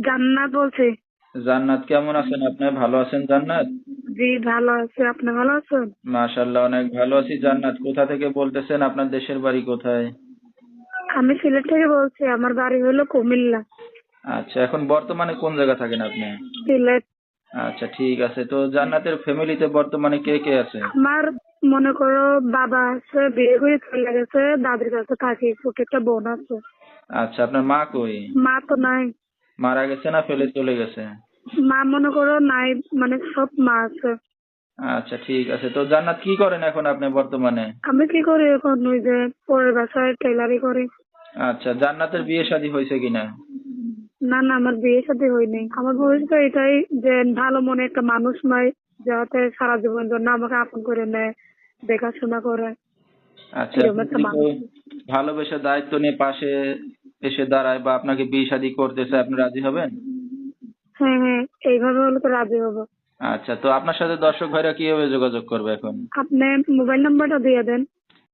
জান্নাত বলছি। জান্নাত, কেমন আছেন আপনি? ভালো আছেন জান্নাত? জি ভালো আছি, আপনি ভালো আছেন? মাশাআল্লাহ, অনেক ভালো আছি। জান্নাত, কোথা থেকে বলতেছেন? আপনার দেশের বাড়ি কোথায়? আমি সিলেট থেকে বলছি, আমার বাড়ি হলো কুমিল্লা। আচ্ছা, এখন বর্তমানে কোন জায়গা থাকেন আপনি? সিলেট। আচ্ছা, ঠিক আছে। তো জান্নাতের ফ্যামিলিতে বর্তমানে কে কে আছে? আমার মনে করো বাবা আছে, বিয়ে করে চলে গেছে, দাদির কাছে থাকি, ছোট একটা বোন আছে। আচ্ছা, আপনার মা কই? মা তো নাই। মারা গেছে না ফেলে চলে গেছে? মা মনে করো নাই, মানে সব মা আছে। আচ্ছা, ঠিক আছে। তো জান্নাত, কি করেন এখন আপনি বর্তমানে? আমি কি করি এখন, ওই যে পরের বাসায় টেলারি করি। আচ্ছা, জান্নাতের বিয়ে শাদী হয়েছে কিনা? না না, আমার বিয়ে শাদী হয়নি। আমার ভবিষ্যৎ এটাই যে ভালো মনে একটা মানুষ নয়, যাতে সারা জীবন জন্য আমাকে আপন করে নেয়, দেখাশোনা করে, আচ্ছা, এরকম এখন একটা যদি কেউ মানুষ। ভালোবেসে দায়িত্ব নিয়ে পাশে এসে দাঁড়ায় বা আপনাকে বিয়ে শাদী করতে চায়, আপনি রাজি হবেন? হ্যাঁ হ্যাঁ, এইভাবে হলে তো রাজি হবো। আচ্ছা, তো আপনার সাথে দর্শক ভাইরা কিভাবে যোগাযোগ করবে এখন? আপনি মোবাইল নাম্বারটা দিয়ে দেন।